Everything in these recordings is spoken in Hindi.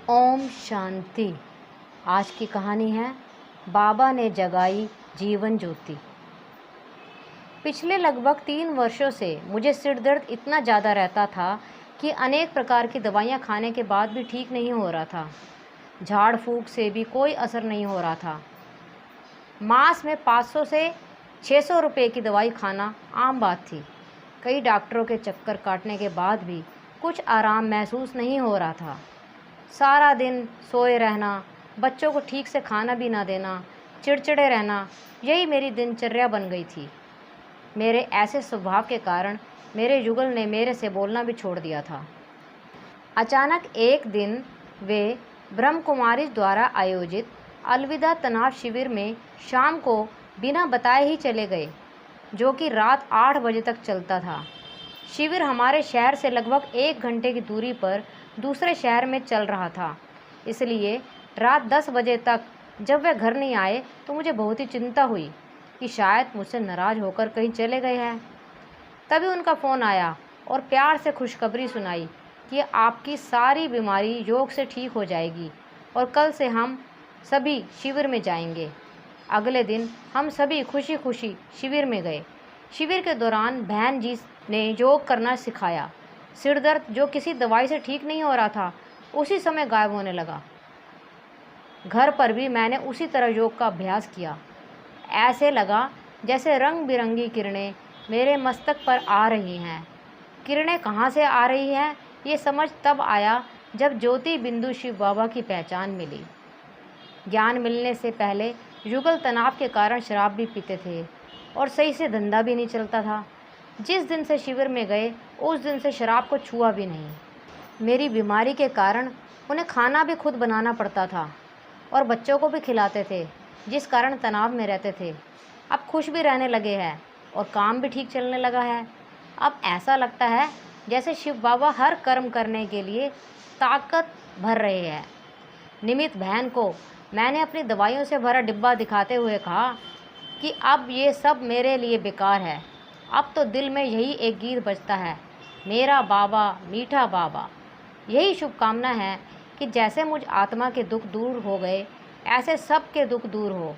ओम शांति। आज की कहानी है बाबा ने जगाई जीवन ज्योति। पिछले लगभग 3 वर्षों से मुझे सिर दर्द इतना ज़्यादा रहता था कि अनेक प्रकार की दवाइयाँ खाने के बाद भी ठीक नहीं हो रहा था। झाड़ फूँक से भी कोई असर नहीं हो रहा था। मास में 500 से 600 रुपये की दवाई खाना आम बात थी। कई डॉक्टरों के चक्कर काटने के बाद भी कुछ आराम महसूस नहीं हो रहा था। सारा दिन सोए रहना, बच्चों को ठीक से खाना भी ना देना, चिड़चिड़े रहना, यही मेरी दिनचर्या बन गई थी। मेरे ऐसे स्वभाव के कारण मेरे युगल ने मेरे से बोलना भी छोड़ दिया था। अचानक एक दिन वे ब्रह्म कुमारी द्वारा आयोजित अलविदा तनाव शिविर में शाम को बिना बताए ही चले गए, जो कि रात 8 बजे तक चलता था। शिविर हमारे शहर से लगभग 1 घंटे की दूरी पर दूसरे शहर में चल रहा था, इसलिए रात 10 बजे तक जब वे घर नहीं आए तो मुझे बहुत ही चिंता हुई कि शायद मुझसे नाराज़ होकर कहीं चले गए हैं। तभी उनका फ़ोन आया और प्यार से खुशखबरी सुनाई कि आपकी सारी बीमारी योग से ठीक हो जाएगी और कल से हम सभी शिविर में जाएंगे। अगले दिन हम सभी खुशी खुशी शिविर में गए। शिविर के दौरान बहन जी ने योग करना सिखाया। सिर दर्द जो किसी दवाई से ठीक नहीं हो रहा था, उसी समय गायब होने लगा। घर पर भी मैंने उसी तरह योग का अभ्यास किया। ऐसे लगा जैसे रंग बिरंगी किरणें मेरे मस्तक पर आ रही हैं। किरणें कहाँ से आ रही हैं, ये समझ तब आया जब ज्योति बिंदु शिव बाबा की पहचान मिली। ज्ञान मिलने से पहले युगल तनाव के कारण शराब भी पीते थे और सही से धंधा भी नहीं चलता था। जिस दिन से शिविर में गए उस दिन से शराब को छुआ भी नहीं। मेरी बीमारी के कारण उन्हें खाना भी खुद बनाना पड़ता था और बच्चों को भी खिलाते थे, जिस कारण तनाव में रहते थे। अब खुश भी रहने लगे हैं और काम भी ठीक चलने लगा है। अब ऐसा लगता है जैसे शिव बाबा हर कर्म करने के लिए ताकत भर रहे हैं। निमित बहन को मैंने अपनी दवाइयों से भरा डिब्बा दिखाते हुए कहा कि अब ये सब मेरे लिए बेकार है। अब तो दिल में यही एक गीत बजता है, मेरा बाबा मीठा बाबा। यही शुभकामना है कि जैसे मुझ आत्मा के दुख दूर हो गए, ऐसे सब के दुख दूर हो।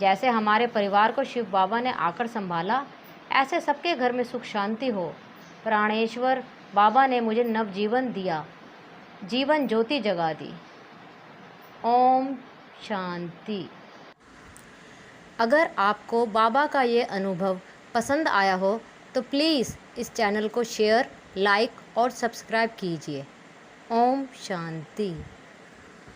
जैसे हमारे परिवार को शिव बाबा ने आकर संभाला, ऐसे सबके घर में सुख शांति हो। प्राणेश्वर बाबा ने मुझे नवजीवन दिया, जीवन ज्योति जगा दी। ओम शांति। अगर आपको बाबा का ये अनुभव पसंद आया हो तो प्लीज़ इस चैनल को शेयर, लाइक और सब्सक्राइब कीजिए। ओम शांति।